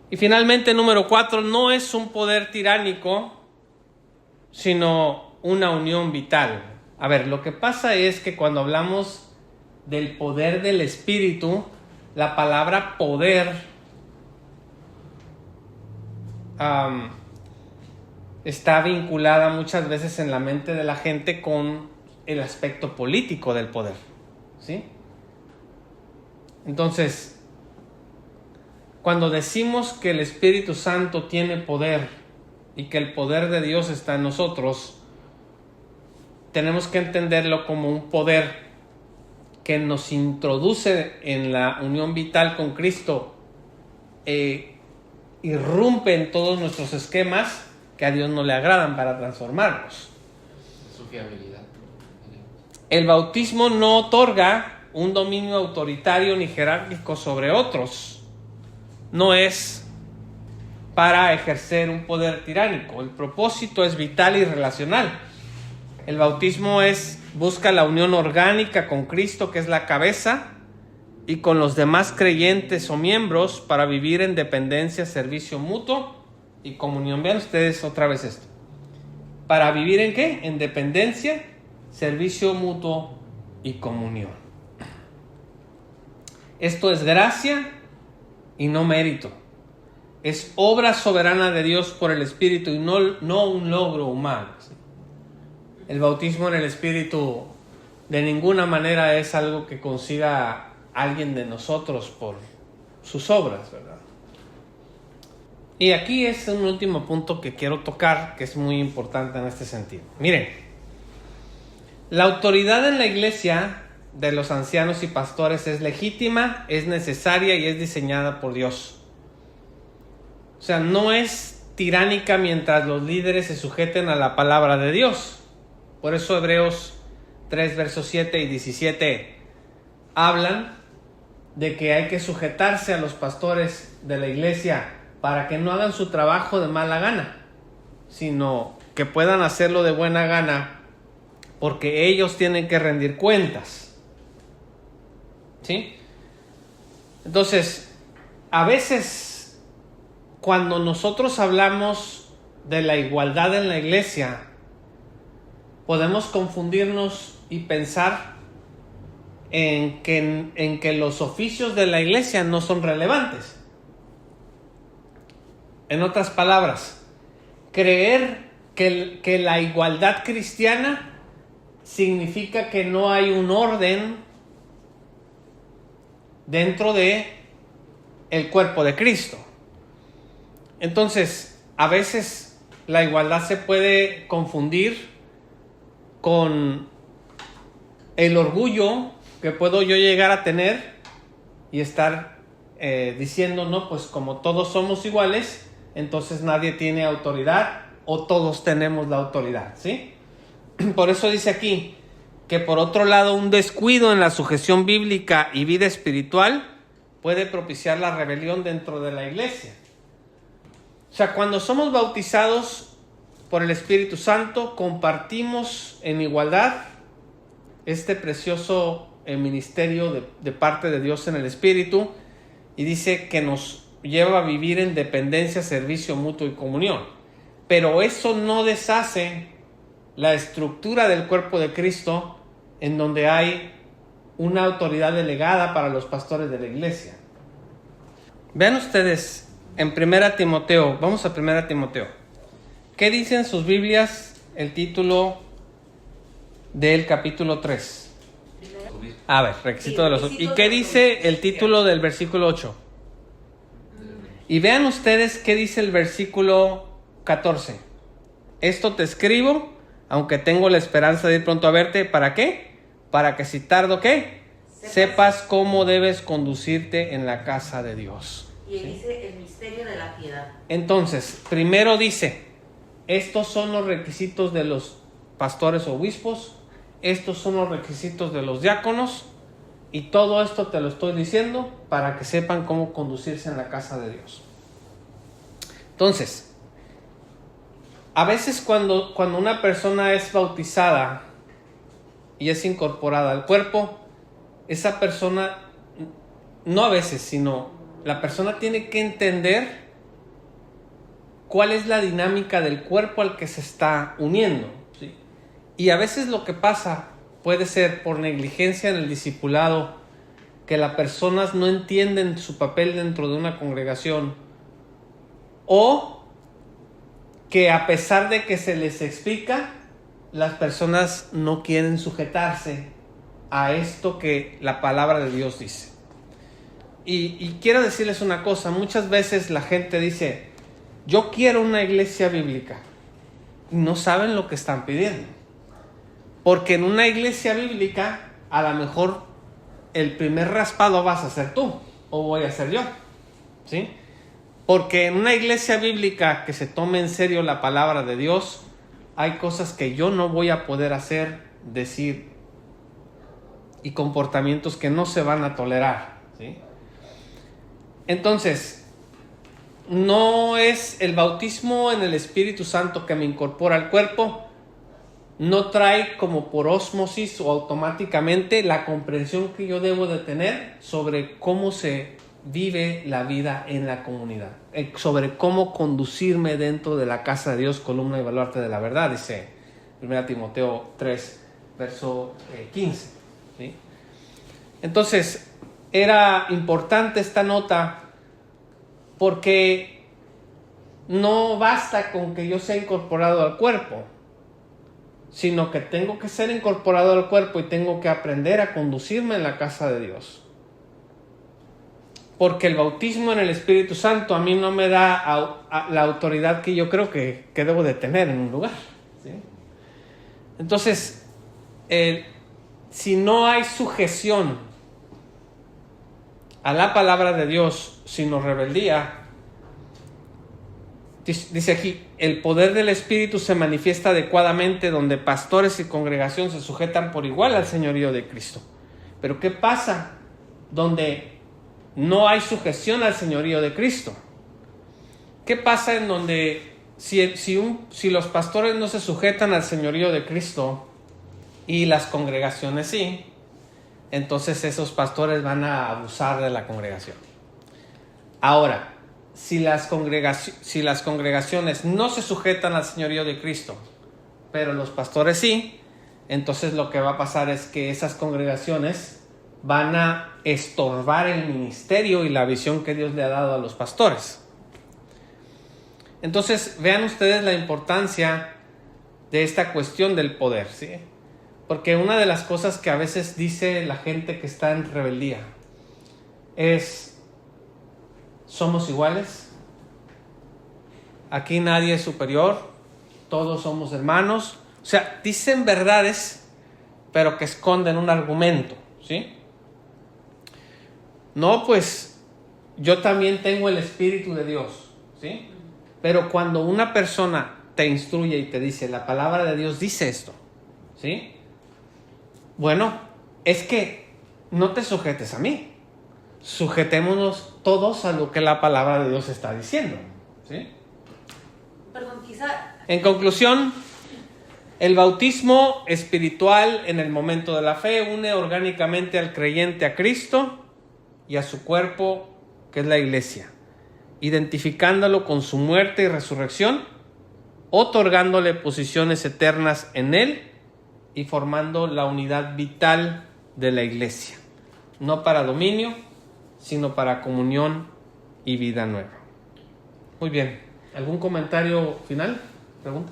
Y finalmente, número 4, no es un poder tiránico, sino una unión vital. A ver, lo que pasa es que cuando hablamos del poder del Espíritu, la palabra poder está vinculada muchas veces en la mente de la gente con el aspecto político del poder, ¿sí? Entonces, cuando decimos que el Espíritu Santo tiene poder y que el poder de Dios está en nosotros, tenemos que entenderlo como un poder que nos introduce en la unión vital con Cristo, irrumpe en todos nuestros esquemas que a Dios no le agradan para transformarnos. Su fiabilidad. El bautismo no otorga un dominio autoritario ni jerárquico sobre otros. No es para ejercer un poder tiránico. El propósito es vital y relacional. El bautismo busca la unión orgánica con Cristo, que es la cabeza, y con los demás creyentes o miembros para vivir en dependencia, servicio mutuo y comunión. Vean ustedes otra vez esto. ¿Para vivir en qué? En dependencia, servicio mutuo y comunión. Esto es gracia y no mérito. Es obra soberana de Dios por el Espíritu y no un logro humano. El bautismo en el Espíritu de ninguna manera es algo que consiga alguien de nosotros por sus obras, ¿verdad? Y aquí es un último punto que quiero tocar, que es muy importante en este sentido. Miren, la autoridad en la iglesia de los ancianos y pastores es legítima, es necesaria y es diseñada por Dios. O sea, no es tiránica mientras los líderes se sujeten a la palabra de Dios. Por eso Hebreos 3, versos 7 y 17 hablan de que hay que sujetarse a los pastores de la iglesia para que no hagan su trabajo de mala gana, sino que puedan hacerlo de buena gana porque ellos tienen que rendir cuentas. ¿Sí? Entonces, a veces cuando nosotros hablamos de la igualdad en la iglesia, podemos confundirnos y pensar en que los oficios de la iglesia no son relevantes. En otras palabras, creer que la igualdad cristiana significa que no hay un orden dentro de el cuerpo de Cristo. Entonces, a veces la igualdad se puede confundir con el orgullo que puedo yo llegar a tener y estar diciendo, no, pues como todos somos iguales, entonces nadie tiene autoridad o todos tenemos la autoridad, ¿sí? Por eso dice aquí que por otro lado un descuido en la sujeción bíblica y vida espiritual puede propiciar la rebelión dentro de la iglesia. O sea, cuando somos bautizados por el Espíritu Santo, compartimos en igualdad este precioso ministerio de parte de Dios en el Espíritu, y dice que nos lleva a vivir en dependencia, servicio mutuo y comunión. Pero eso no deshace la estructura del cuerpo de Cristo, en donde hay una autoridad delegada para los pastores de la iglesia. Vean ustedes en 1 Timoteo, vamos a 1 Timoteo. ¿Qué dicen sus Biblias el título del capítulo 3? A ver, requisito de los... ¿Y qué dice el título del versículo 8? Y vean ustedes qué dice el versículo 14. Esto te escribo, aunque tengo la esperanza de ir pronto a verte. ¿Para qué? Para que si tardo, ¿qué? Sepas cómo debes conducirte en la casa de Dios. Y él dice el misterio de la piedad. Entonces, primero dice, estos son los requisitos de los pastores o obispos, estos son los requisitos de los diáconos, y todo esto te lo estoy diciendo para que sepan cómo conducirse en la casa de Dios. Entonces, a veces cuando una persona es bautizada y es incorporada al cuerpo, esa persona, no a veces, sino la persona tiene que entender cuál es la dinámica del cuerpo al que se está uniendo, ¿sí? Y a veces lo que pasa puede ser por negligencia en el discipulado, que las personas no entienden su papel dentro de una congregación, o que a pesar de que se les explica, las personas no quieren sujetarse a esto que la palabra de Dios dice. Y quiero decirles una cosa, muchas veces la gente dice, yo quiero una iglesia bíblica, y no saben lo que están pidiendo. Porque en una iglesia bíblica, a lo mejor el primer raspado vas a ser tú, o voy a ser yo, ¿sí? Porque en una iglesia bíblica que se tome en serio la palabra de Dios, hay cosas que yo no voy a poder hacer, decir, y comportamientos que no se van a tolerar, ¿sí? Entonces, no es el bautismo en el Espíritu Santo que me incorpora al cuerpo, no trae como por ósmosis o automáticamente la comprensión que yo debo de tener sobre cómo se vive la vida en la comunidad, sobre cómo conducirme dentro de la casa de Dios, columna y baluarte de la verdad, dice 1 Timoteo 3, verso 15, ¿sí? Entonces, era importante esta nota porque no basta con que yo sea incorporado al cuerpo, sino que tengo que ser incorporado al cuerpo y tengo que aprender a conducirme en la casa de Dios. Porque el bautismo en el Espíritu Santo a mí no me da la autoridad que yo creo que debo de tener en un lugar, ¿sí? Entonces, si no hay sujeción a la palabra de Dios, sino rebeldía, dice aquí, el poder del Espíritu se manifiesta adecuadamente donde pastores y congregación se sujetan por igual al señorío de Cristo. Pero ¿qué pasa donde no hay sujeción al señorío de Cristo? ¿Qué pasa en donde si los pastores no se sujetan al señorío de Cristo y las congregaciones sí? Entonces esos pastores van a abusar de la congregación. Ahora, si las congregaciones no se sujetan al señorío de Cristo, pero los pastores sí, entonces lo que va a pasar es que esas congregaciones van a estorbar el ministerio y la visión que Dios le ha dado a los pastores. Entonces, vean ustedes la importancia de esta cuestión del poder, ¿sí? Porque una de las cosas que a veces dice la gente que está en rebeldía es: somos iguales, aquí nadie es superior, todos somos hermanos. O sea, dicen verdades, pero que esconden un argumento, ¿sí? No, pues yo también tengo el Espíritu de Dios, ¿sí? Pero cuando una persona te instruye y te dice, la palabra de Dios dice esto, ¿sí? Bueno, es que no te sujetes a mí. Sujetémonos todos a lo que la palabra de Dios está diciendo, ¿sí? Perdón, quizá... En conclusión, el bautismo espiritual en el momento de la fe une orgánicamente al creyente a Cristo y a su cuerpo, que es la iglesia, identificándolo con su muerte y resurrección, otorgándole posiciones eternas en él y formando la unidad vital de la iglesia, no para dominio, sino para comunión y vida nueva. Muy bien, ¿algún comentario final? ¿Pregunta?